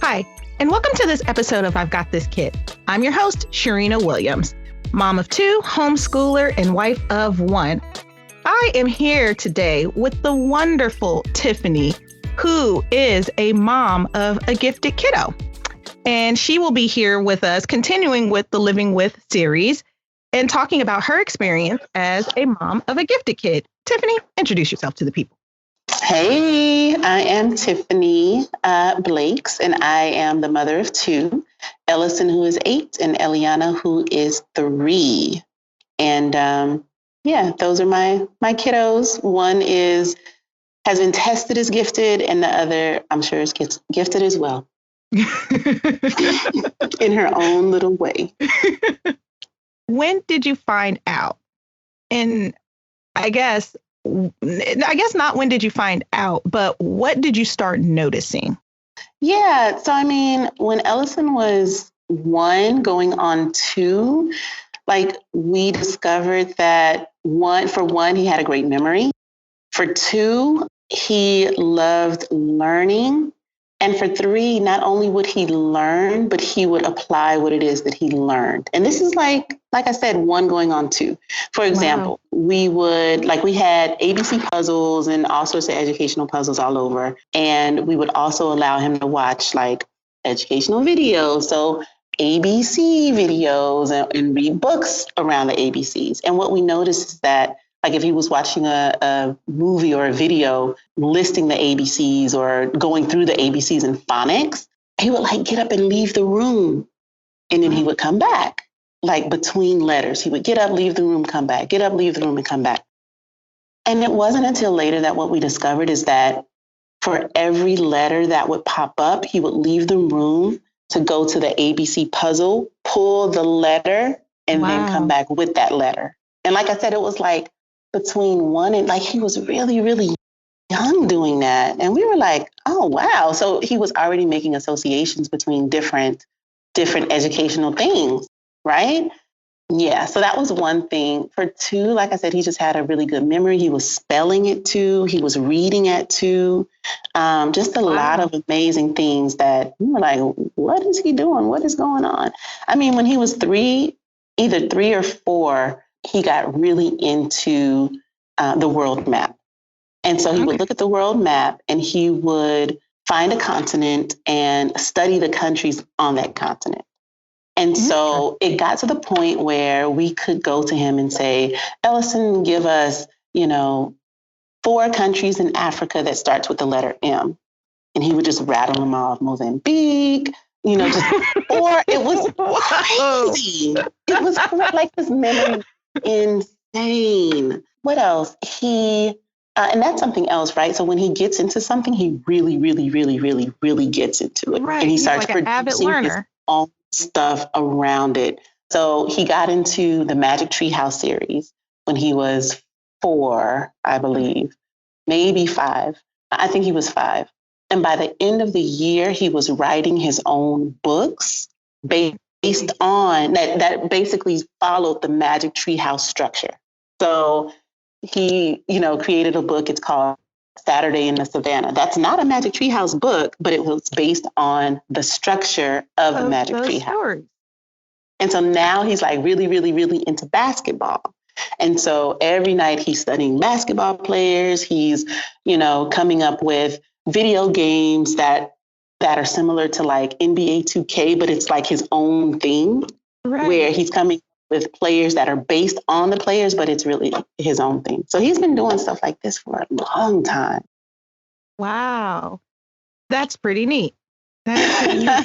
Hi, and welcome to this episode of I've Got This Kid. I'm your host, Sharina Williams, mom of two, homeschooler, and wife of one. I am here today with the wonderful Tifani, who is a mom of a gifted kiddo. And she will be here with us, continuing with the Living With series and talking about her experience as a mom of a gifted kid. Tifani, introduce yourself to the people. Hey, I am Tifani Blakes, and I am the mother of two, Ellison, who is 8, and Eliana, who is 3. And those are my kiddos. One has been tested as gifted, and the other, I'm sure, is gifted as well. In her own little way. When did you find out? And I guess not when did you find out, but what did you start noticing? Yeah. So, I mean, when Ellison was 1 going on 2, we discovered that for one, he had a great memory. For 2, he loved learning. And for 3, not only would he learn, but he would apply what it is that he learned. And this is like I said, 1 going on 2. For example, we had ABC puzzles and all sorts of educational puzzles all over. And we would also allow him to watch educational videos. So ABC videos and read books around the ABCs. And what we noticed is that if he was watching a movie or a video listing the ABCs or going through the ABCs in phonics, he would get up and leave the room. And then he would come back, between letters. He would get up, leave the room, come back, get up, leave the room, and come back. And it wasn't until later that what we discovered is that for every letter that would pop up, he would leave the room to go to the ABC puzzle, pull the letter, and then come back with that letter. And like I said, it was between 1 and he was really, really young doing that. And we were like, oh, wow. So he was already making associations between different educational things, right? Yeah. So that was one thing. For 2, like I said, he just had a really good memory. He was spelling at 2. He was reading at 2. Just a lot of amazing things that we were like, what is he doing? What is going on? I mean, when he was 3, either 3 or 4, he got really into the world map. And so he would look at the world map and he would find a continent and study the countries on that continent. And so it got to the point where we could go to him and say, Ellison, give us, 4 countries in Africa that starts with the letter M. And he would just rattle them off. Mozambique, or it was crazy. It was his memory insane. What else? He, and that's something else, right? So when he gets into something, he really, really, really, really, really gets into it. Right. And he starts an avid learner. His own stuff around it. So he got into the Magic Treehouse series when he was 4, I believe, maybe 5. I think he was 5. And by the end of the year, he was writing his own books based on that basically followed the Magic Treehouse structure. So he, created a book. It's called Saturday in the Savannah. That's not a Magic Treehouse book, but it was based on the structure of the Magic Treehouse. And so now he's really, really, really into basketball. And so every night he's studying basketball players. He's, coming up with video games that are similar to NBA 2K, but it's his own thing, where he's coming with players that are based on the players, but it's really his own thing. So he's been doing stuff like this for a long time. Wow. That's pretty neat.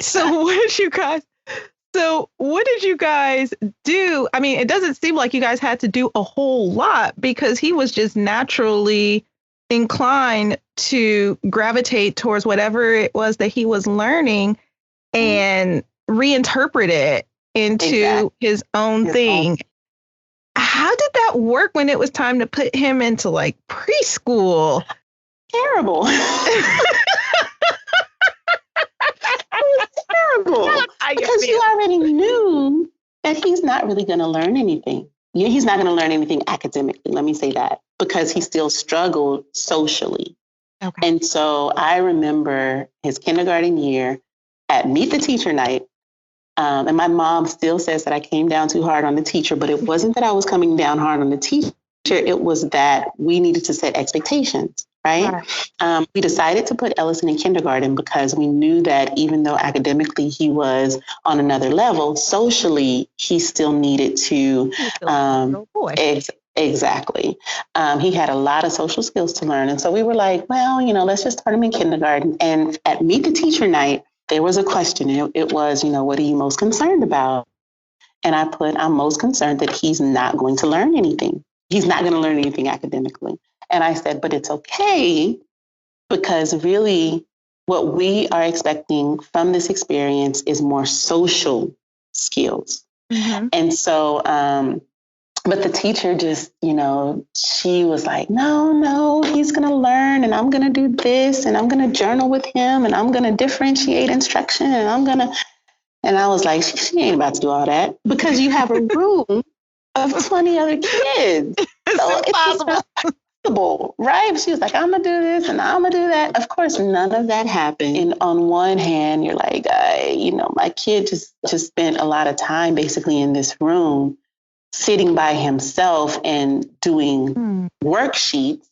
So what did you guys do? I mean, it doesn't seem like you guys had to do a whole lot because he was just naturally inclined to gravitate towards whatever it was that he was learning and reinterpret it into his own thing. How did that work when it was time to put him into preschool? Terrible. Terrible. Because you already knew that he's not really going to learn anything. He's not going to learn anything academically, let me say that, because he still struggled socially. Okay. And so I remember his kindergarten year, at Meet the Teacher night. And my mom still says that I came down too hard on the teacher, but it wasn't that I was coming down hard on the teacher. It was that we needed to set expectations, right? We decided to put Ellison in kindergarten because we knew that even though academically he was on another level, socially, he still needed to. Exactly. He had a lot of social skills to learn. And so we were like, well, let's just start him in kindergarten. And at Meet the Teacher night, there was a question. It was, what are you most concerned about? And I put, I'm most concerned that he's not going to learn anything. He's not going to learn anything academically. And I said, but it's okay, because really what we are expecting from this experience is more social skills. Mm-hmm. And so, but the teacher just, she was like, no, he's going to learn, and I'm going to do this, and I'm going to journal with him, and I'm going to differentiate instruction, and I was like, she ain't about to do all that, because you have a room of 20 other kids. So it's not possible, right? She was like, I'm going to do this, and I'm going to do that. Of course, none of that happened. And on one hand, you're like, my kid just spent a lot of time basically in this room, sitting by himself and doing worksheets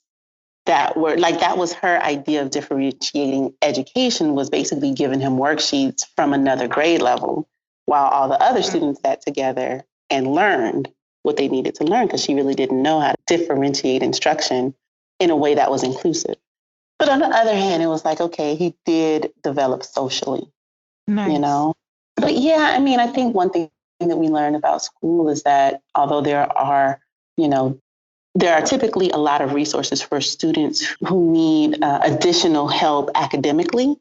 that were like, that was her idea of differentiating education, was basically giving him worksheets from another grade level while all the other students sat together and learned what they needed to learn, because she really didn't know how to differentiate instruction in a way that was inclusive. But on the other hand, it was like, okay, he did develop socially, But yeah, I think one thing that we learn about school is that although there are typically a lot of resources for students who need additional help academically.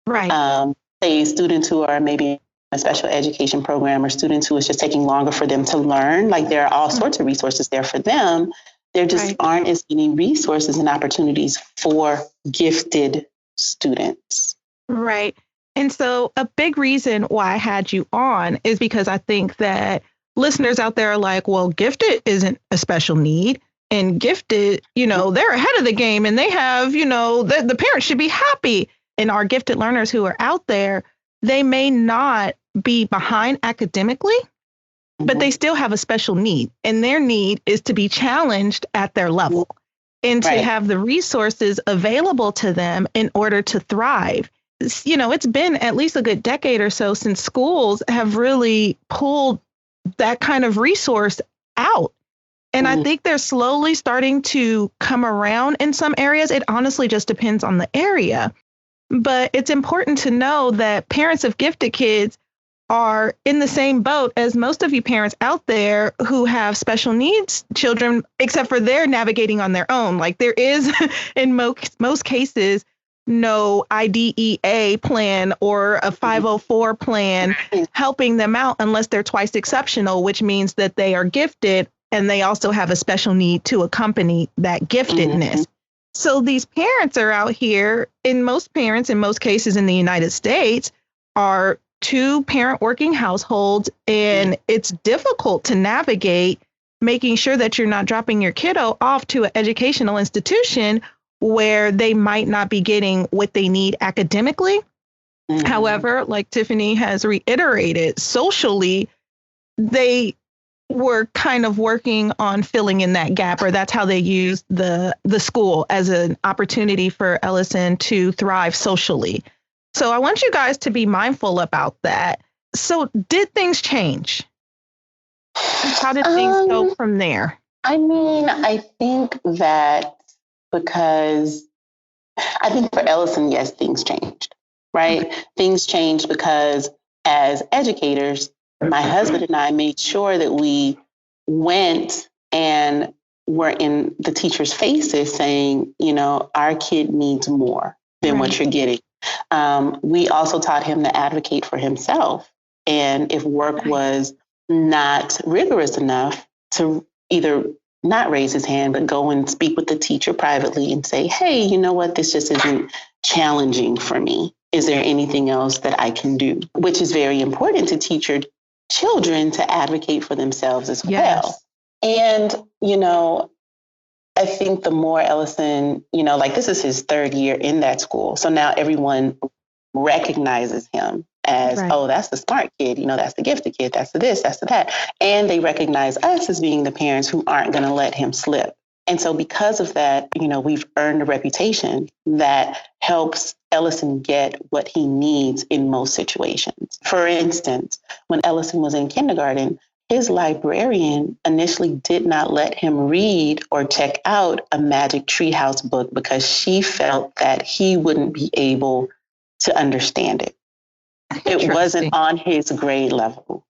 Right. Say students who are maybe in a special education program, or students who it's just taking longer for them to learn. Like, there are all sorts of resources there for them. There just aren't as many resources and opportunities for gifted students. Right. And so a big reason why I had you on is because I think that listeners out there are like, well, gifted isn't a special need, and gifted, they're ahead of the game, and they have, the parents should be happy. And our gifted learners who are out there, they may not be behind academically, but they still have a special need, and their need is to be challenged at their level and to have the resources available to them in order to thrive. It's been at least a good decade or so since schools have really pulled that kind of resource out. And I think they're slowly starting to come around in some areas. It honestly just depends on the area. But it's important to know that parents of gifted kids are in the same boat as most of you parents out there who have special needs children, except for they're navigating on their own. Like, there is, in most cases, no IDEA plan or a 504 plan helping them out unless they're twice exceptional, which means that they are gifted and they also have a special need to accompany that giftedness. So these parents are out here, most parents in most cases in the United States are 2-parent working households, and it's difficult to navigate making sure that you're not dropping your kiddo off to an educational institution where they might not be getting what they need academically. However, like Tifani has reiterated, socially, they were kind of working on filling in that gap, or that's how they used the school as an opportunity for Ellison to thrive socially. So I want you guys to be mindful about that. So did things change? How did things go from there? I think that because I think for Ellison, yes, things changed, right? Okay. Things changed because as educators, my husband and I made sure that we went and were in the teachers' faces saying, our kid needs more than what you're getting. We also taught him to advocate for himself. And if work was not rigorous enough, to either not raise his hand, but go and speak with the teacher privately and say, hey, you know what, this just isn't challenging for me. Is there anything else that I can do? Which is very important to teach your children to advocate for themselves as well. And, I think the more Ellison, this is his 3rd year in that school. So now everyone recognizes him as, Right. oh, that's the smart kid, that's the gifted kid, that's the this, that's the that. And they recognize us as being the parents who aren't going to let him slip. And so because of that, we've earned a reputation that helps Ellison get what he needs in most situations. For instance, when Ellison was in kindergarten, his librarian initially did not let him read or check out a Magic Treehouse book because she felt that he wouldn't be able to understand it. It wasn't on his grade level.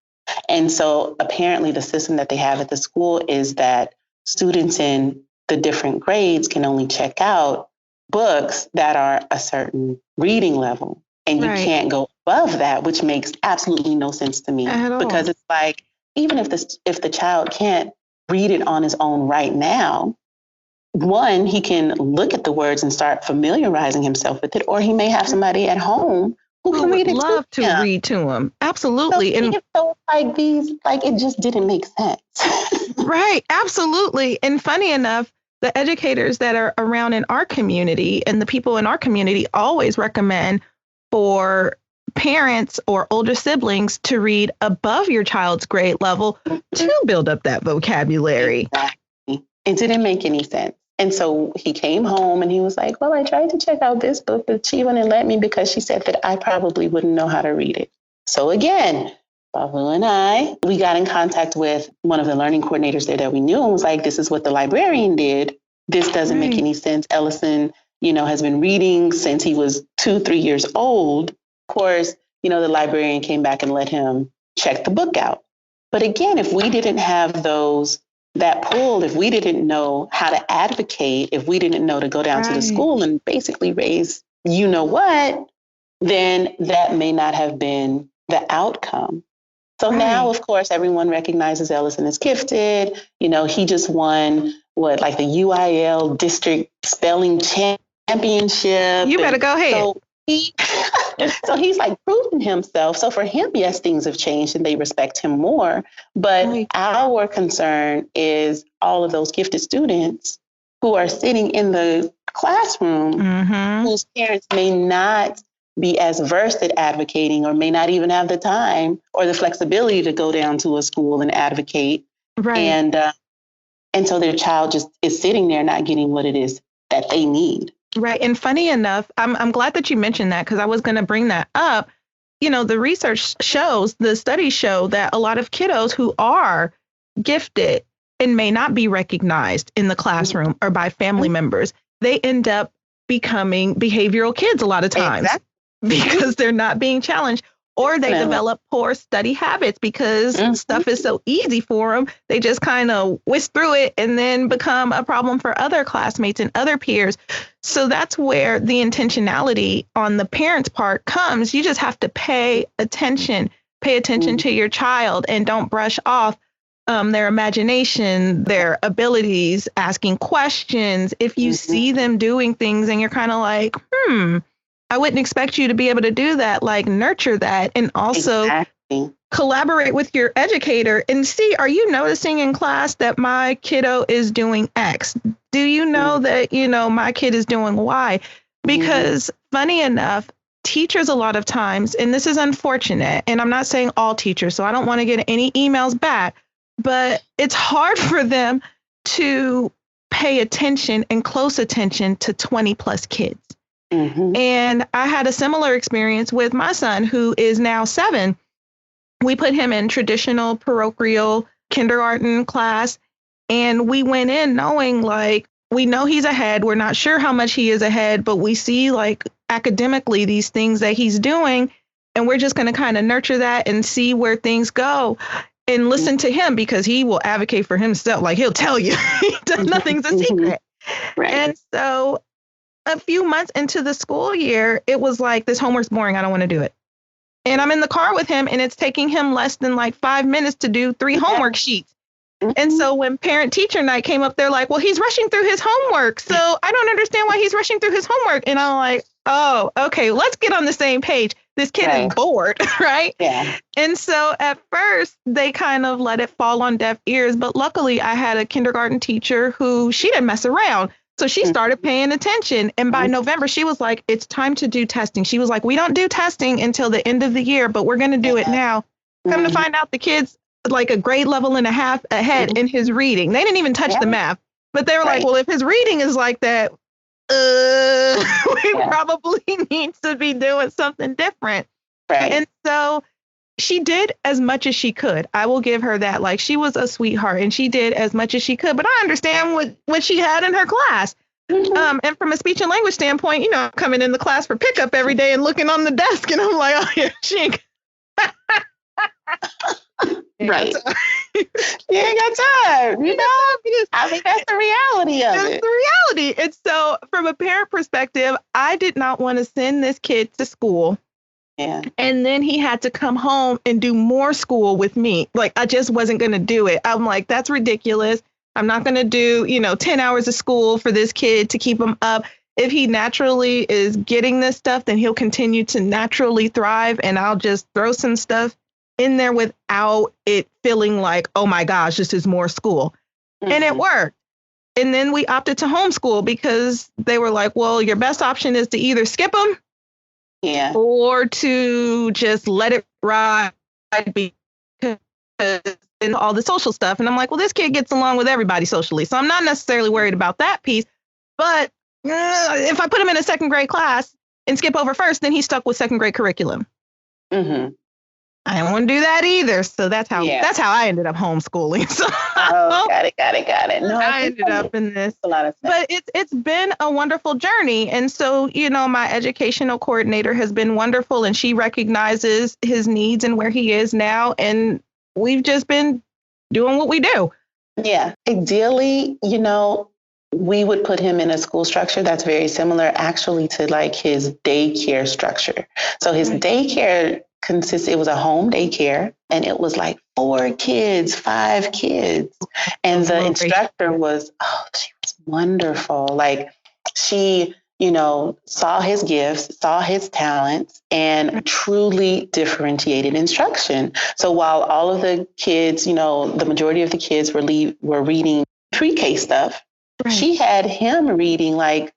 And so apparently the system that they have at the school is that students in the different grades can only check out books that are a certain reading level. And you can't go above that, which makes absolutely no sense to me. Because it's like, even if the child can't read it on his own right now, one, he can look at the words and start familiarizing himself with it, or he may have somebody at home who can read it love to read to him. Absolutely. So it just didn't make sense. Right. Absolutely. And funny enough, the educators that are around in our community and the people in our community always recommend for parents or older siblings to read above your child's grade level to build up that vocabulary. Exactly. It didn't make any sense. And so he came home and he was like, well, I tried to check out this book, but she wouldn't let me because she said that I probably wouldn't know how to read it. So again, Babu and we got in contact with one of the learning coordinators there that we knew and was like, this is what the librarian did. This doesn't make any sense. Ellison, has been reading since he was 2-3 years old. Of course, the librarian came back and let him check the book out. But again, if we didn't have those that pulled, if we didn't know how to advocate, if we didn't know to go down to the school and basically raise, what, then that may not have been the outcome. So now, of course, everyone recognizes Ellison as gifted. He just won the UIL district spelling championship. You better go ahead. So he's proving himself. So for him, yes, things have changed and they respect him more. But our concern is all of those gifted students who are sitting in the classroom, whose parents may not be as versed at advocating or may not even have the time or the flexibility to go down to a school and advocate. And so their child just is sitting there not getting what it is that they need. Right. And funny enough, I'm glad that you mentioned that because I was going to bring that up. The research shows, the studies show that a lot of kiddos who are gifted and may not be recognized in the classroom or by family members, they end up becoming behavioral kids a lot of times because they're not being challenged. Or they develop poor study habits because stuff is so easy for them. They just kind of whisk through it and then become a problem for other classmates and other peers. So that's where the intentionality on the parents' part comes. You just have to pay attention to your child and don't brush off their imagination, their abilities, asking questions. If you see them doing things and you're kind of like, I wouldn't expect you to be able to do that, nurture that and also collaborate with your educator and see, are you noticing in class that my kiddo is doing X? Do you know that, my kid is doing Y? Because funny enough, teachers a lot of times, and this is unfortunate, and I'm not saying all teachers, so I don't want to get any emails back, but it's hard for them to pay attention and close attention to 20 plus kids. And I had a similar experience with my son, who is now 7. We put him in traditional parochial kindergarten class, and we went in knowing we know he's ahead. We're not sure how much he is ahead, but we see academically these things that he's doing, and we're just going to kind of nurture that and see where things go and listen to him because he will advocate for himself. He'll tell you nothing's a secret. And so a few months into the school year, it was this homework's boring. I don't want to do it. And I'm in the car with him and it's taking him less than 5 minutes to do 3 homework sheets. And so when parent teacher night came up, they're like, well, he's rushing through his homework. So I don't understand why he's rushing through his homework. And I'm like, oh, okay, let's get on the same page. This kid is bored, right? Yeah. And so at first they kind of let it fall on deaf ears. But luckily I had a kindergarten teacher who she didn't mess around. So she started paying attention. And by November, she was like, it's time to do testing. She was like, we don't do testing until the end of the year, but we're going to do it now. Come to find out, the kid's like a grade level and a half ahead in his reading. They didn't even touch the math, but they were like, well, if his reading is like that, we probably need to be doing something different. Right. And so she did as much as she could. I will give her that. Like, she was a sweetheart and she did as much as she could. But I understand what she had in her class. And from a speech and language standpoint, you know, coming in the class for pickup every day and looking on the desk, and I'm like, oh, yeah, she ain't. Right. You ain't got time. You know, I mean, that's the reality of it. That's the reality. And so from a parent perspective, I did not want to send this kid to school. Yeah. And then he had to come home and do more school with me. Like, I just wasn't going to do it. I'm like, that's ridiculous. I'm not going to do, 10 hours of school for this kid to keep him up. If he naturally is getting this stuff, then he'll continue to naturally thrive. And I'll just throw some stuff in there without it feeling like, oh my gosh, this is more school. And it worked. And then we opted to homeschool because they were like, well, your best option is to either skip them or to just let it ride because and all the social stuff. And I'm like, well, this kid gets along with everybody socially, so I'm not necessarily worried about that piece. But if I put him in a second grade class and skip over first, then he's stuck with second grade curriculum. I don't want to do that either. So that's how I ended up homeschooling. So got it. No, I ended up in this. A lot of sense. But it's been a wonderful journey. And so, my educational coordinator has been wonderful, and she recognizes his needs and where he is now. And we've just been doing what we do. Yeah. Ideally, we would put him in a school structure that's very similar actually to like his daycare structure. So his daycare it was a home daycare, and it was like 4 kids, 5 kids. And the instructor she was wonderful. Like, she, saw his gifts, saw his talents, and truly differentiated instruction. So while all of the kids, the majority of the kids were reading pre-K stuff, she had him reading like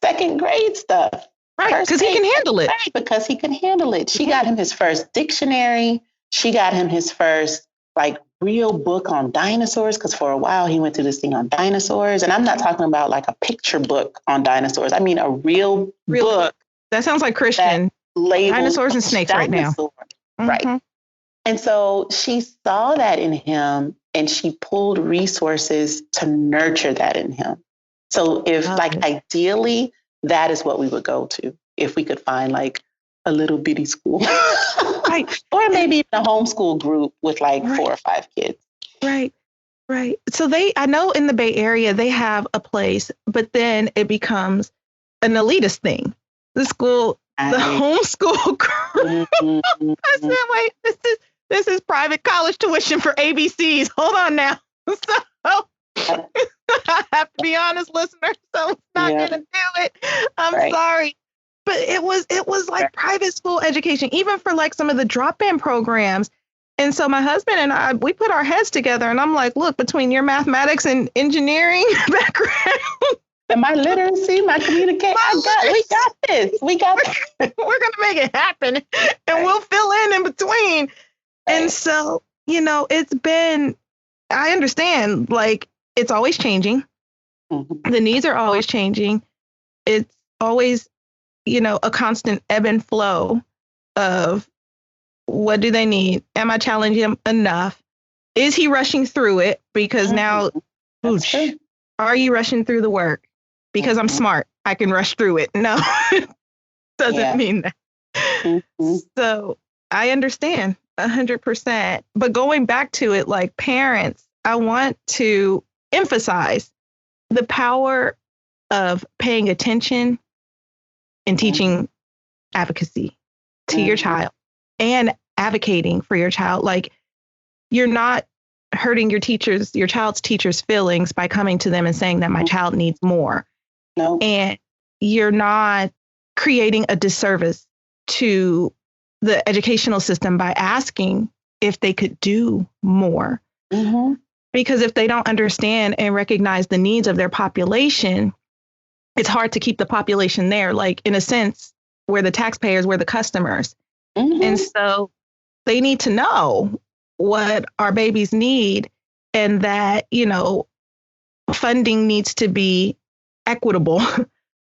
second grade stuff. Right, because he can handle it. Right, because he can handle it. She got him his first dictionary. She got him his first real book on dinosaurs, because for a while he went through this thing on dinosaurs. And I'm not talking about like a picture book on dinosaurs. I mean a real book. That sounds like Christian. Dinosaurs and snakes right now. Right. And so she saw that in him, and she pulled resources to nurture that in him. So if ideally, that is what we would go to if we could find like a little bitty school. Right. Or maybe even a homeschool group with 4 or 5 kids. Right. So I know in the Bay Area, they have a place, but then it becomes an elitist thing. The school, the homeschool group. I said, wait, this is private college tuition for ABCs. Hold on now. So I have to be honest, listeners, so it's not going to do it. I'm sorry. But it was like private school education, even for like some of the drop-in programs. And so my husband and I, we put our heads together, and I'm like, look, between your mathematics and engineering background and my literacy, my communication, we got this. We're going to make it happen, and we'll fill in between. And so, it's been, I understand, like, it's always changing. The needs are always changing. It's always, a constant ebb and flow of what do they need? Am I challenging him enough? Is he rushing through it? Because now, are you rushing through the work? Because I'm smart, I can rush through it. No, doesn't mean that. So I understand 100%. But going back to it, like parents, I want to emphasize the power of paying attention and teaching advocacy to your child and advocating for your child. Like, you're not hurting your child's teacher's feelings by coming to them and saying that my child needs more. No. And you're not creating a disservice to the educational system by asking if they could do more. Because if they don't understand and recognize the needs of their population, it's hard to keep the population there, like in a sense, we're the taxpayers, we're the customers. And so they need to know what our babies need, and that, funding needs to be equitable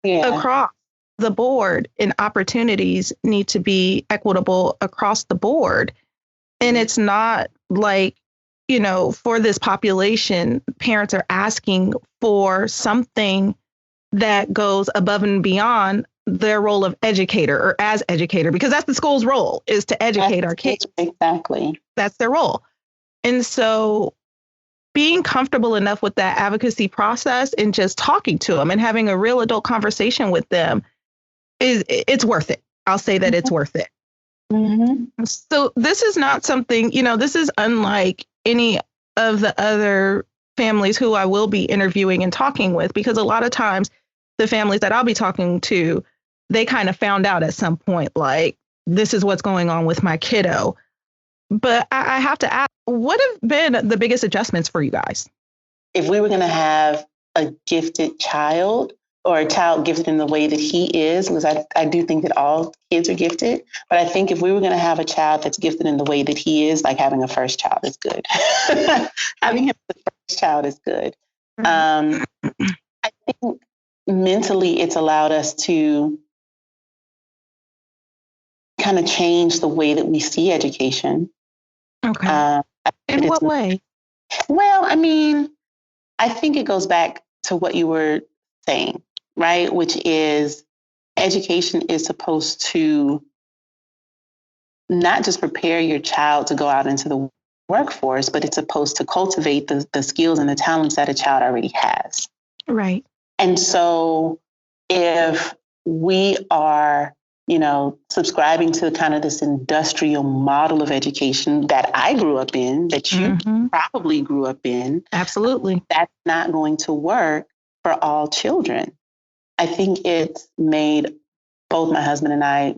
across the board, and opportunities need to be equitable across the board. And it's not like, for this population, parents are asking for something that goes above and beyond their role of educator or as educator, because that's the school's role, is to educate our kids. Exactly. That's their role. And so being comfortable enough with that advocacy process and just talking to them and having a real adult conversation with them it's worth it. I'll say that it's worth it. So this is not something, this is unlike any of the other families who I will be interviewing and talking with, because a lot of times the families that I'll be talking to, they kind of found out at some point, like, this is what's going on with my kiddo. But I have to ask, what have been the biggest adjustments for you guys? If we were going to have a gifted child, or a child gifted in the way that he is, because I do think that all kids are gifted, but I think if we were going to have a child that's gifted in the way that he is, like having a first child is good. Having him as the first child is good. I think mentally it's allowed us to kind of change the way that we see education. Okay. In what way? Well, I mean, I think it goes back to what you were saying, right? Which is education is supposed to not just prepare your child to go out into the workforce, but it's supposed to cultivate the skills and the talents that a child already has. Right. And so if we are, subscribing to kind of this industrial model of education that I grew up in, that you probably grew up in. Absolutely. That's not going to work for all children. I think it's made both my husband and I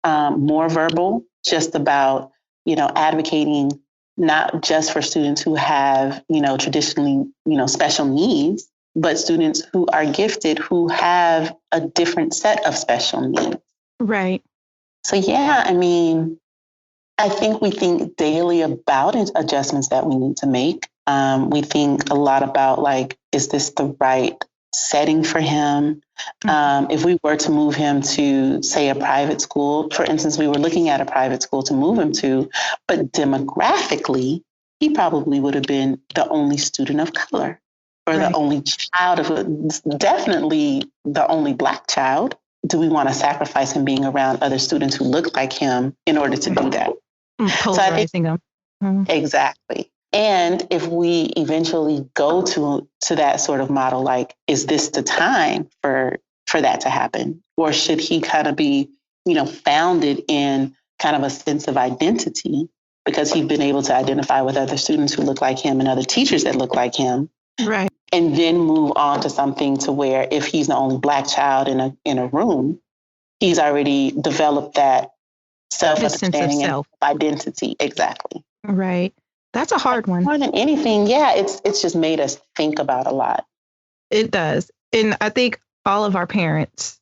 more verbal, just about, advocating not just for students who have, traditionally, special needs, but students who are gifted, who have a different set of special needs. Right. So, yeah, I mean, I think we think daily about adjustments that we need to make. We think a lot about, like, is this the right setting for him? If we were to move him to, say, a private school, for instance, we were looking at a private school to move him to, but demographically, he probably would have been the only student of color, or the only child definitely the only Black child. Do we want to sacrifice him being around other students who look like him in order to do that? Polarizing them. Exactly. And if we eventually go to that sort of model, like, is this the time for that to happen? Or should he kind of be, founded in kind of a sense of identity, because he's been able to identify with other students who look like him and other teachers that look like him? Right. And then move on to something to where if he's the only Black child in a room, he's already developed that self-understanding and identity. Exactly. Right. That's a hard one. More than anything, yeah, it's just made us think about a lot. It does. And I think all of our parents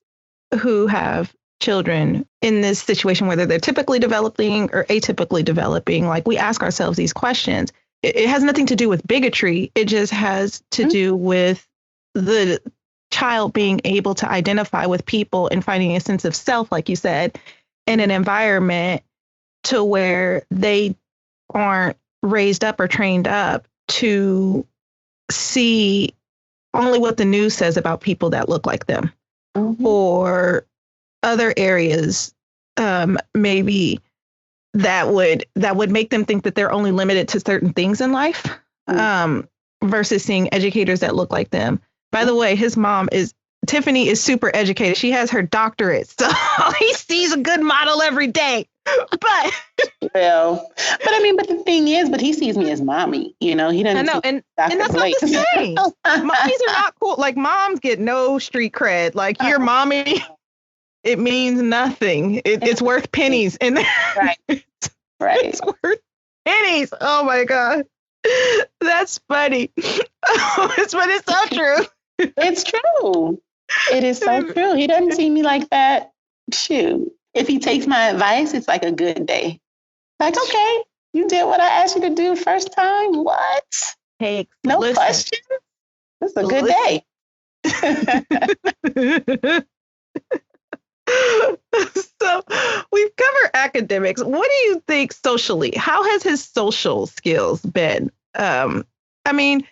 who have children in this situation, whether they're typically developing or atypically developing, like, we ask ourselves these questions. It has nothing to do with bigotry. It just has to do with the child being able to identify with people and finding a sense of self, like you said, in an environment to where they aren't raised up or trained up to see only what the news says about people that look like them, or other areas, maybe that would make them think that they're only limited to certain things in life, versus seeing educators that look like them. By the way, his mom Tifani is super educated. She has her doctorate, so he sees a good model every day. But the thing is, he sees me as mommy. He doesn't. I know, and that's not the same. Mommies are not cool. Like, moms get no street cred. Like, your mommy, it means nothing. It's worth pennies, and right. It's worth pennies. Oh my God, that's funny. But it's so true. It's true. It is so true. He doesn't see me like that. Shoot. If he takes my advice, it's like a good day. Like, okay, you did what I asked you to do first time. What? Hey, No listen, question. It's a good day. So we've covered academics. What do you think socially? How has his social skills been? I mean,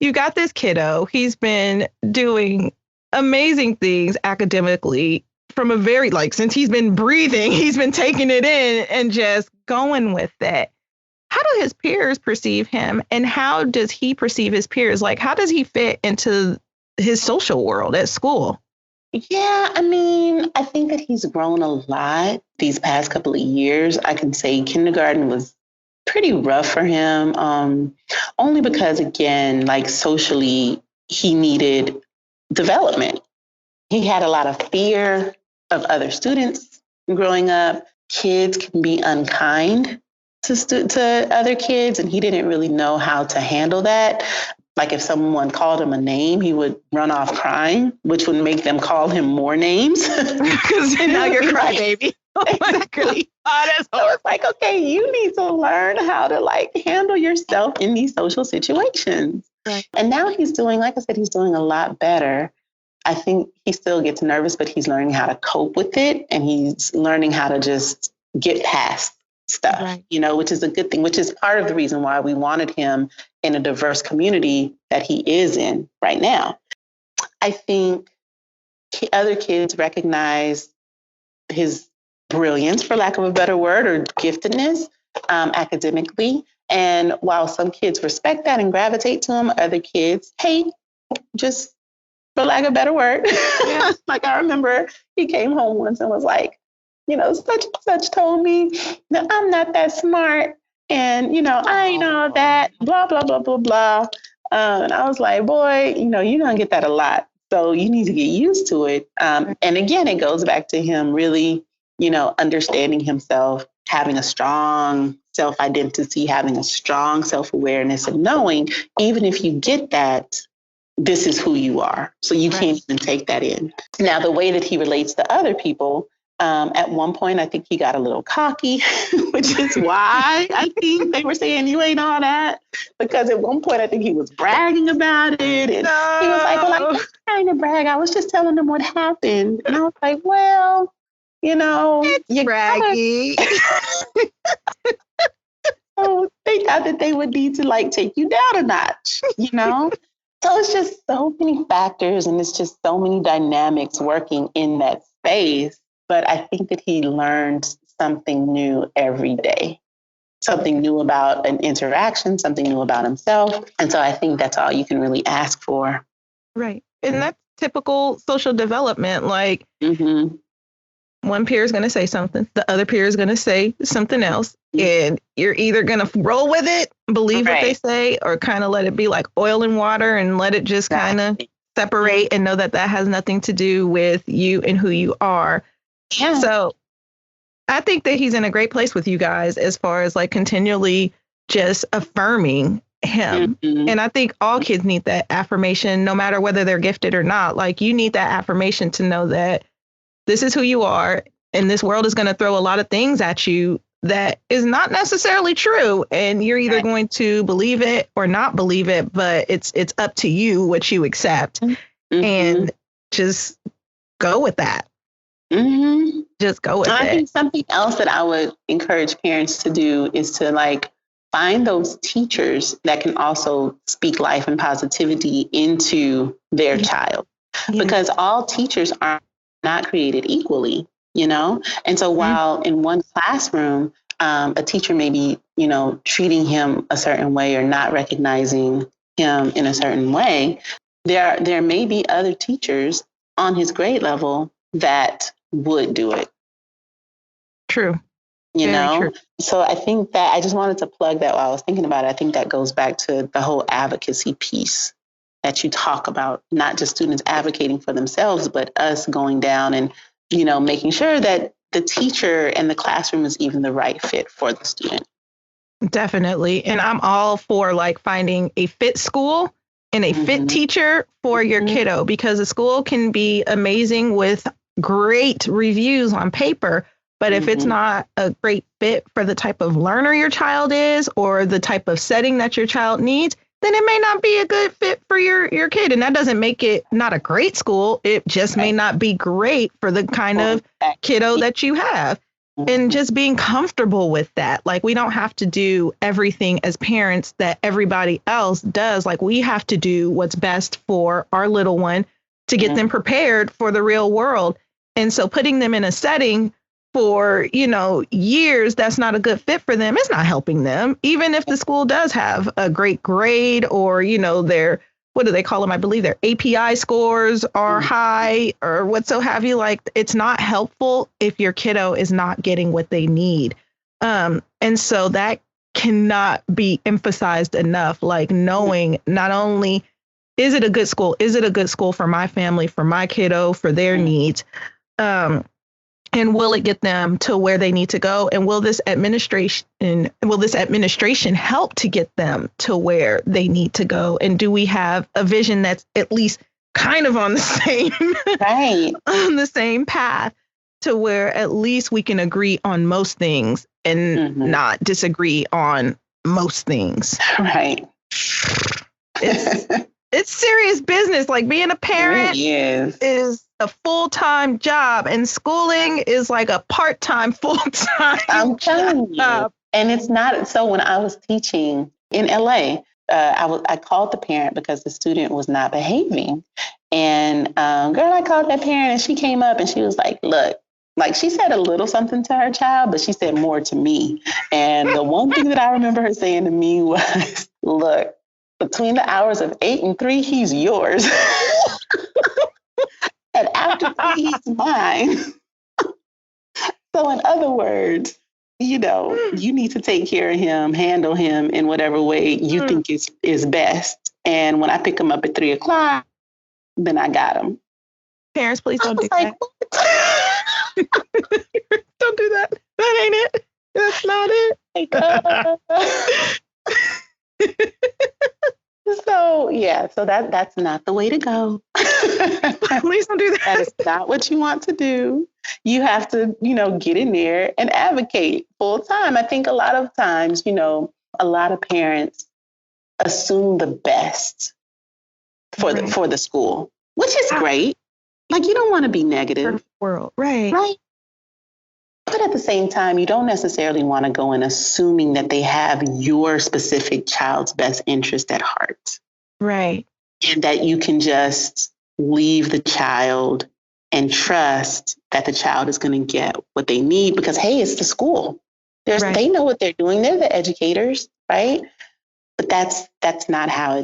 you got this kiddo. He's been doing amazing things academically from a very, like, since he's been breathing, he's been taking it in and just going with it. How do his peers perceive him, and how does he perceive his peers? Like, how does he fit into his social world at school? Yeah, I mean, I think that he's grown a lot these past couple of years. I can say kindergarten was pretty rough for him, only because, again, like socially, he needed development. He had a lot of fear of other students growing up. Kids can be unkind to other kids, and he didn't really know how to handle that. Like if someone called him a name, he would run off crying, which would make them call him more names. Because now you're crybaby. Oh exactly. So it's like, okay, you need to learn how to like handle yourself in these social situations. Right. And now he's doing, like I said, he's doing a lot better. I think he still gets nervous, but he's learning how to cope with it. And he's learning how to just get past stuff, right. Which is a good thing, which is part of the reason why we wanted him in a diverse community that he is in right now. I think other kids recognize his brilliance, for lack of a better word, or giftedness academically. And while some kids respect that and gravitate to him, other kids hate, just for lack of a better word. Yeah. Like I remember he came home once and was like, such and such told me that I'm not that smart. And, I ain't all that, blah, blah, blah, blah, blah. And I was like, boy, you're going to get that a lot. So you need to get used to it. And again, it goes back to him really, understanding himself, having a strong self-identity, having a strong self-awareness, and knowing even if you get that, this is who you are. So you can't even take that in. Now, the way that he relates to other people, at one point, I think he got a little cocky, which is why I think they were saying you ain't all that. Because at one point, I think he was bragging about it. And he was like, well, I'm not trying to brag. I was just telling them what happened. And I was like, well, it's braggy. So they thought that they would need to like take you down a notch, So it's just so many factors and it's just so many dynamics working in that space. But I think that he learned something new every day, something new about an interaction, something new about himself. And so I think that's all you can really ask for. Right. And that's typical social development. Like one peer is going to say something, the other peer is going to say something else. And you're either going to roll with it, believe what they say, or kind of let it be like oil and water and let it just kind of separate and know that that has nothing to do with you and who you are. Yeah. So I think that he's in a great place with you guys as far as like continually just affirming him. And I think all kids need that affirmation, no matter whether they're gifted or not. Like you need that affirmation to know that this is who you are. And this world is going to throw a lot of things at you that is not necessarily true. And you're either going to believe it or not believe it, but it's up to you what you accept and just go with that. Just go with it. I think something else that I would encourage parents to do is to like find those teachers that can also speak life and positivity into their child, because all teachers are not created equally, And so while in one classroom, a teacher may be, treating him a certain way or not recognizing him in a certain way, there may be other teachers on his grade level that would do it. True. True. So I think that I just wanted to plug that while I was thinking about it. I think that goes back to the whole advocacy piece that you talk about, not just students advocating for themselves, but us going down and, making sure that the teacher and the classroom is even the right fit for the student. Definitely. And I'm all for like finding a fit school and a fit teacher for your kiddo, because a school can be amazing with great reviews on paper. But if it's not a great fit for the type of learner your child is or the type of setting that your child needs, then it may not be a good fit for your kid. And that doesn't make it not a great school. It just may not be great for the kind of kiddo that you have. And just being comfortable with that. Like, we don't have to do everything as parents that everybody else does. Like, we have to do what's best for our little one to get them prepared for the real world. And so putting them in a setting for, years that's not a good fit for them, it's not helping them. Even if the school does have a great grade or, their, what do they call them? I believe their API scores are high or what so have you. Like, it's not helpful if your kiddo is not getting what they need. And so that cannot be emphasized enough, like knowing not only is it a good school for my family, for my kiddo, for their needs, and will it get them to where they need to go? And will this administration help to get them to where they need to go? And do we have a vision that's at least kind of on the same on the same path to where at least we can agree on most things and not disagree on most things? Right. It's serious business. Like, being a parent is a full-time job, and schooling is like a part-time, full-time I'm telling you. And it's not. So when I was teaching in LA, I called the parent because the student was not behaving. And I called that parent, and she came up and she was like, look, like, she said a little something to her child, but she said more to me. And the one thing that I remember her saying to me was, look, between the hours of 8 and 3, he's yours. And after 3, he's mine. So in other words, you need to take care of him, handle him in whatever way you think is best. And when I pick him up at 3 o'clock, then I got him. Parents, please don't do that. Don't do that. That ain't it. That's not it. So that's not the way to go. Please don't do that. That is not what you want to do. You have to, get in there and advocate full time. I think a lot of times, a lot of parents assume the best for the school, which is great. Like, you don't want to be negative. World, right. But at the same time, you don't necessarily want to go in assuming that they have your specific child's best interest at heart. Right. And that you can just leave the child and trust that the child is going to get what they need because, hey, it's the school. They know what they're doing. They're the educators, right? But that's just not how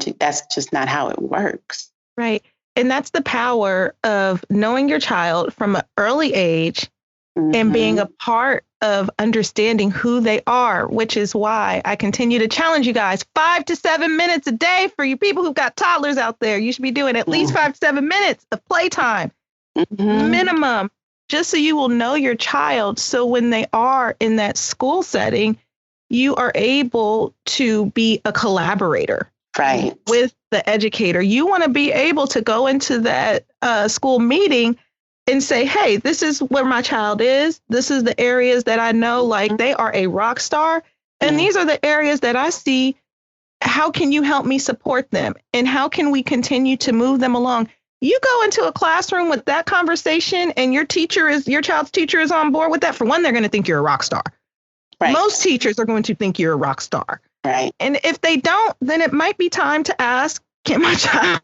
it works. Right. And that's the power of knowing your child from an early age and being a part of understanding who they are, which is why I continue to challenge you guys 5 to 7 minutes a day for you people who've got toddlers out there. You should be doing at least 5 to 7 minutes of playtime minimum, just so you will know your child. So when they are in that school setting, you are able to be a collaborator with the educator. You want to be able to go into that school meeting and say, hey, this is where my child is. This is the areas that I know, like, they are a rock star. And these are the areas that I see. How can you help me support them? And how can we continue to move them along? You go into a classroom with that conversation and your child's teacher is on board with that. For one, they're going to think you're a rock star. Right. Most teachers are going to think you're a rock star. Right. And if they don't, then it might be time to ask, can my child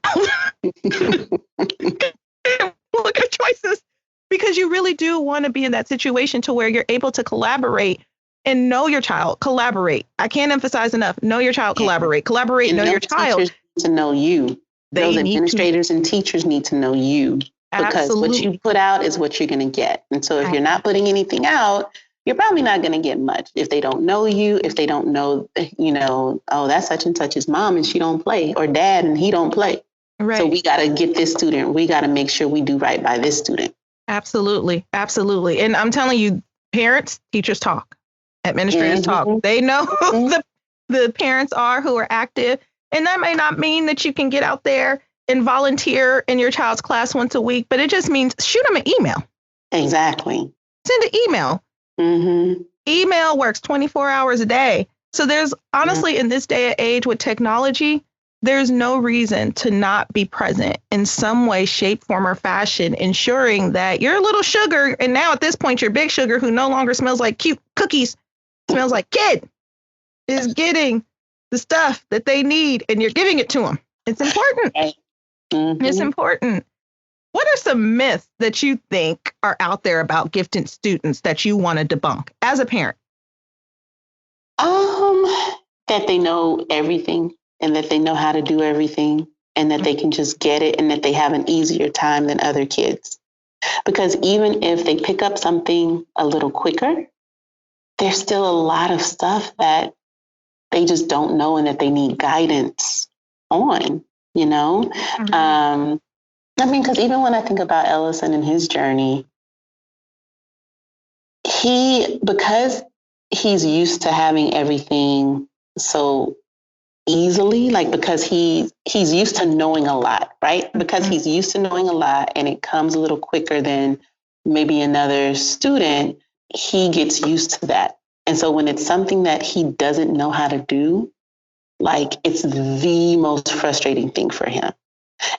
look at choices? Because you really do want to be in that situation to where you're able to collaborate and know your child. Collaborate. I can't emphasize enough. Know your child. Collaborate. Collaborate. And know your child. Teachers need to know you. Those administrators and teachers need to know you. Because what you put out is what you're going to get. And so if you're not putting anything out, you're probably not going to get much. If they don't know you, if they don't know, oh, that's such and such's mom and she don't play, or dad and he don't play. Right. So we got to get this student. We got to make sure we do right by this student. Absolutely. Absolutely. And I'm telling you, parents, teachers talk, administrators talk. They know who the parents are who are active. And that may not mean that you can get out there and volunteer in your child's class once a week, but it just means shoot them an email. Exactly. Send an email. Mm-hmm. Email works 24 hours a day. So there's honestly, in this day and age with technology, there's no reason to not be present in some way, shape, form, or fashion, ensuring that your little sugar, and now at this point, your big sugar, who no longer smells like cute cookies, smells like kid, is getting the stuff that they need, and you're giving it to them. It's important. Mm-hmm. It's important. What are some myths that you think are out there about gifted students that you want to debunk as a parent? That they know everything and that they know how to do everything and that they can just get it and that they have an easier time than other kids. Because even if they pick up something a little quicker, there's still a lot of stuff that they just don't know and that they need guidance on, you know? Mm-hmm. Because even when I think about Ellison and his journey, because he's used to having everything so easily, like because he's used to knowing a lot, right? Because he's used to knowing a lot and it comes a little quicker than maybe another student, he gets used to that. And so when it's something that he doesn't know how to do, like it's the most frustrating thing for him.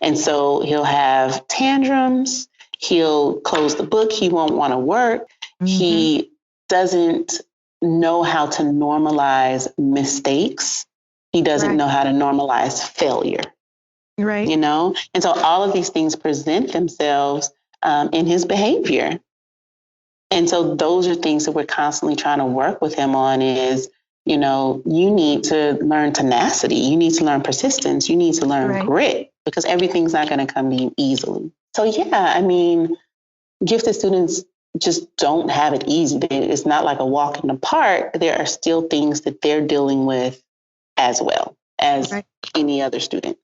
And so he'll have tantrums, he'll close the book, he won't want to work. Mm-hmm. He doesn't know how to normalize mistakes. He doesn't know how to normalize failure. Right. You know? And so all of these things present themselves in his behavior. And so those are things that we're constantly trying to work with him on is, you know, you need to learn tenacity. You need to learn persistence. You need to learn grit because everything's not going to come to you easily. So, yeah, I mean, gifted students just don't have it easy. It's not like a walk in the park. There are still things that they're dealing with as well as any other student.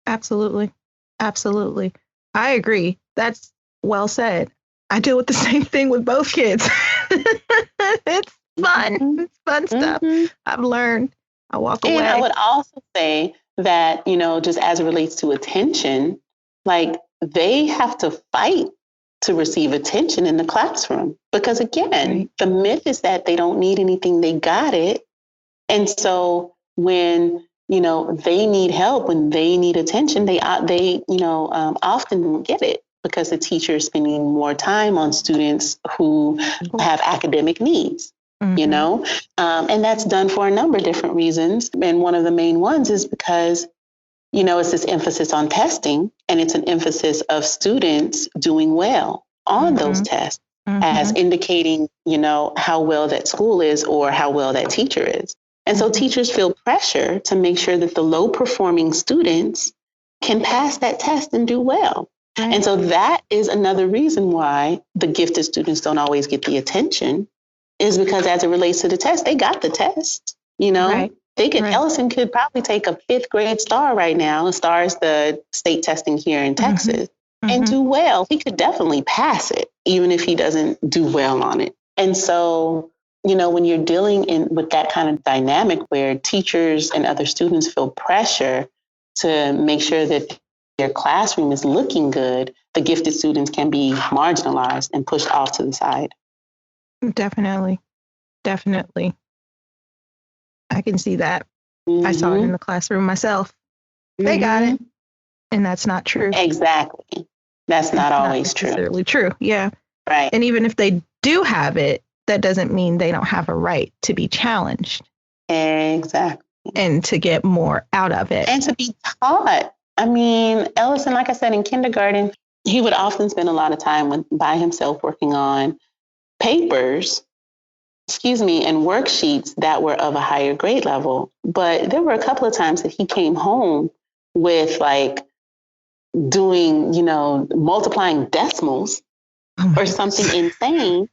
Absolutely. Absolutely. I agree. That's well said. I deal with the same thing with both kids. It's fun. Mm-hmm. It's fun stuff. Mm-hmm. I've learned. I walk away. And I would also say that, you know, just as it relates to attention, like they have to fight to receive attention in the classroom. Because again, the myth is that they don't need anything, they got it. And so when, you know, they need help, when they need attention, they often get it because the teacher is spending more time on students who have academic needs, you know, and that's done for a number of different reasons. And one of the main ones is because, you know, it's this emphasis on testing and it's an emphasis of students doing well on those tests as indicating, you know, how well that school is or how well that teacher is. And so teachers feel pressure to make sure that the low performing students can pass that test and do well. Right. And so that is another reason why the gifted students don't always get the attention is because as it relates to the test, they got the test, you know, Ellison could probably take a 5th grade star right now. A star is the state testing here in Texas and do well. He could definitely pass it, even if he doesn't do well on it. And so, you know, when you're dealing with that kind of dynamic where teachers and other students feel pressure to make sure that their classroom is looking good, the gifted students can be marginalized and pushed off to the side. Definitely. Definitely. I can see that. I saw it in the classroom myself. They got it. And that's not true. Exactly. That's not always true. Necessarily true. Yeah. Right. And even if they do have it, that doesn't mean they don't have a right to be challenged. Exactly. And to get more out of it. And to be taught. I mean, Ellison, like I said, in kindergarten, he would often spend a lot of time by himself working on papers, and worksheets that were of a higher grade level. But there were a couple of times that he came home with like doing, you know, multiplying decimals or something insane.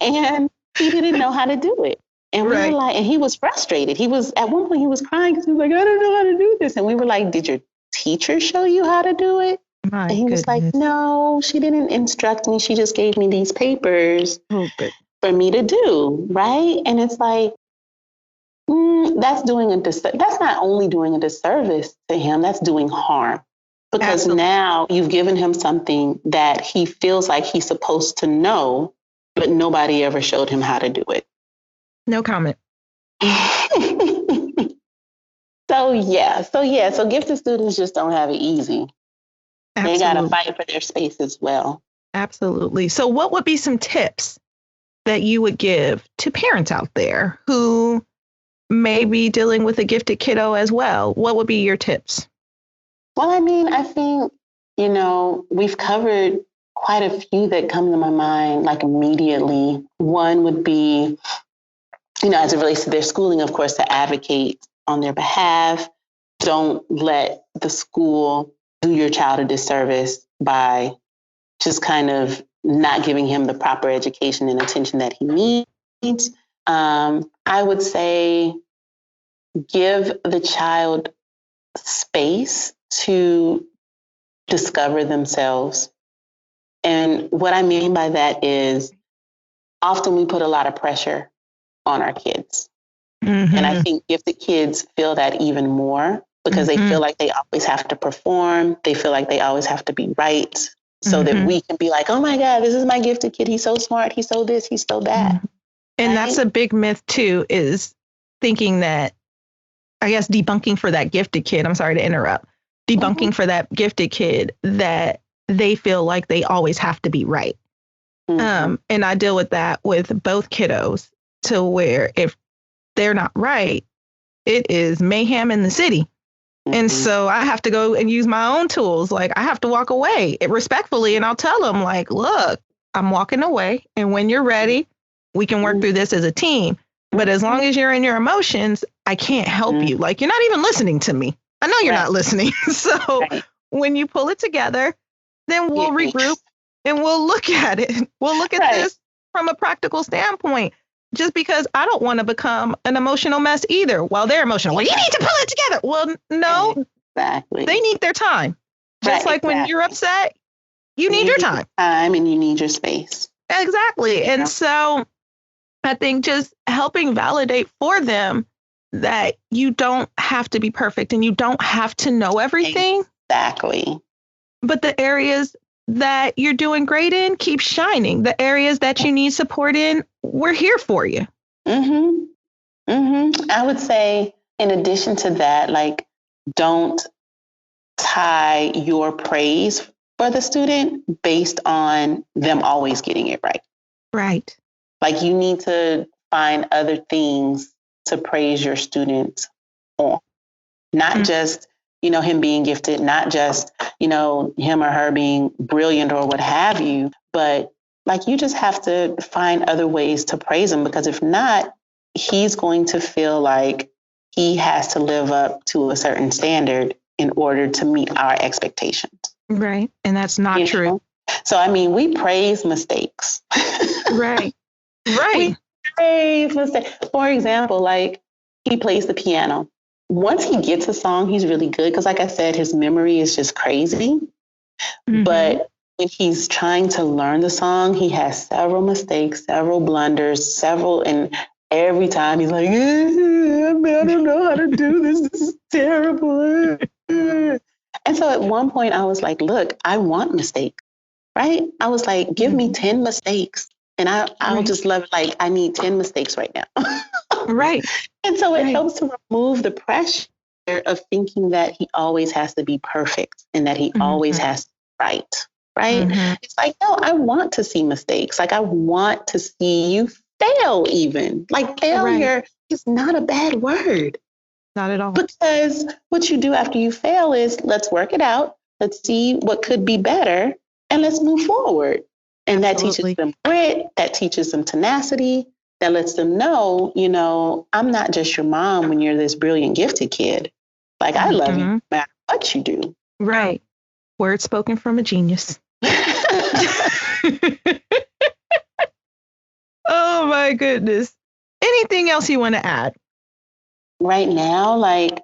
And he didn't know how to do it. And we were like, and he was frustrated. At one point he was crying because he was like, I don't know how to do this. And we were like, did your teacher show you how to do it? And he was like, no, she didn't instruct me. She just gave me these papers for me to do. Right. And it's like, That's doing that's not only doing a disservice to him, that's doing harm. Because Absolutely. now you've given him something that he feels like he's supposed to know, but nobody ever showed him how to do it. No comment. So gifted students just don't have it easy. Absolutely. They got to fight for their space as well. Absolutely. So what would be some tips that you would give to parents out there who may be dealing with a gifted kiddo as well? What would be your tips? Well, I mean, I think, we've covered quite a few that come to my mind, like immediately. One would be, as it relates to their schooling, of course, to advocate on their behalf. Don't let the school do your child a disservice by just kind of not giving him the proper education and attention that he needs. I would say give the child space to discover themselves. And what I mean by that is often we put a lot of pressure on our kids. And I think gifted kids feel that even more because they feel like they always have to perform. They feel like they always have to be right so that we can be like, oh my God, this is my gifted kid. He's so smart. He's so this, he's so that. And that's a big myth too, is thinking that, I guess, debunking for that gifted kid. I'm sorry to interrupt. Debunking for that gifted kid that they feel like they always have to be right. And I deal with that with both kiddos to where if they're not right, it is mayhem in the city. And so I have to go and use my own tools. Like I have to walk away respectfully and I'll tell them like, look, I'm walking away. And when you're ready, we can work through this as a team. But as long as you're in your emotions, I can't help you. Like you're not even listening to me. I know you're not listening. So when you pull it together, then we'll regroup and we'll look at it. We'll look at this from a practical standpoint. Just because I don't want to become an emotional mess either while they're emotional. Well, you need to pull it together. Well, no, they need their time. Just like when you're upset, you need your time. Time and you need your space. Exactly. And so I think just helping validate for them that you don't have to be perfect and you don't have to know everything. Exactly. But the areas that you're doing great in, keep shining. The areas that you need support in, we're here for you. I would say, in addition to that, like, don't tie your praise for the student based on them always getting it right. Right. Like, you need to find other things to praise your students on, not just him being gifted, not just, him or her being brilliant or what have you, but like you just have to find other ways to praise him, because if not, he's going to feel like he has to live up to a certain standard in order to meet our expectations. Right. And that's not true. So, I mean, we praise mistakes. Right. We praise mistakes. For example, like he plays the piano. Once he gets a song, he's really good because, like I said, his memory is just crazy. But when he's trying to learn the song, he has several mistakes, several blunders, and every time he's like, I don't know how to do this. This is terrible. And so at one point I was like, look, I want mistakes, right? I was like, give me 10 mistakes and I'll just love it. Like, I need 10 mistakes right now. Right. And so it helps to remove the pressure of thinking that he always has to be perfect and that he always has to be right. Right. It's like, no, I want to see mistakes. Like, I want to see you fail even. Like, failure is not a bad word. Not at all. Because what you do after you fail is, let's work it out. Let's see what could be better and let's move forward. And that teaches them grit, that teaches them tenacity, that lets them know, I'm not just your mom when you're this brilliant, gifted kid. Like, I love you no matter what you do. Right. Words spoken from a genius. Oh my goodness. Anything else you want to add? Right now, like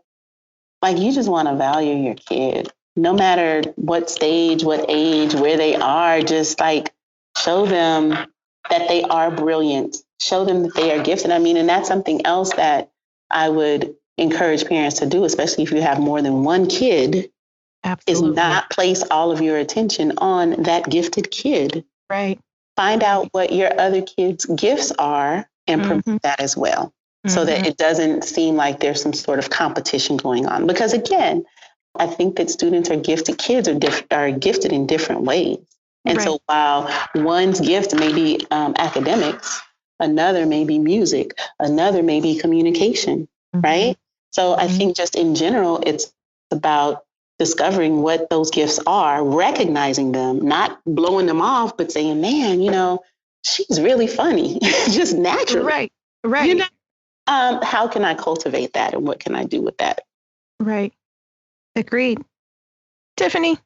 you just want to value your kid, no matter what stage, what age, where they are. Just like show them that they are brilliant. Show them that they are gifted. I mean, and that's something else that I would encourage parents to do, especially if you have more than one kid, Absolutely. is not place all of your attention on that gifted kid. Right. Find out what your other kids' gifts are and promote that as well, so that it doesn't seem like there's some sort of competition going on. Because again, I think that students are gifted, kids are gifted in different ways. And so while one's gift may be academics, another may be music, another may be communication, right? So I think just in general, it's about discovering what those gifts are, recognizing them, not blowing them off, but saying, man, she's really funny, just naturally. Right. How can I cultivate that, and what can I do with that? Right. Agreed. Tiffany,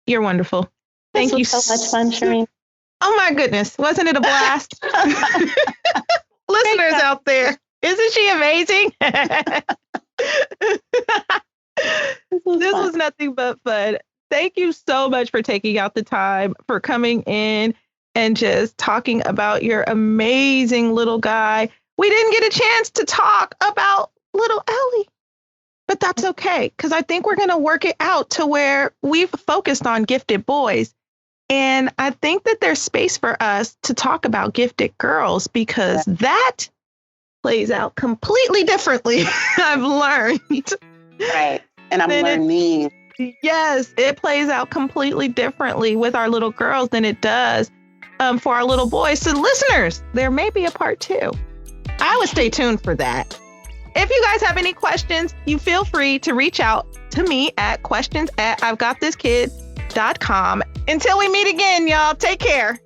you're wonderful. Thank you so much fun, Shireen. Oh my goodness. Wasn't it a blast? Listeners out there, isn't she amazing? This was nothing but fun. Thank you so much for taking out the time, for coming in and just talking about your amazing little guy. We didn't get a chance to talk about little Ellie, but that's okay, because I think we're going to work it out to where we've focused on gifted boys. And I think that there's space for us to talk about gifted girls, because that plays out completely differently. I've learned. Right. And I'm learning. Yes, it plays out completely differently with our little girls than it does for our little boys. So listeners, there may be a part 2. I would stay tuned for that. If you guys have any questions, you feel free to reach out to me at questions@I'veGotThisKid.com. Until we meet again, y'all, take care.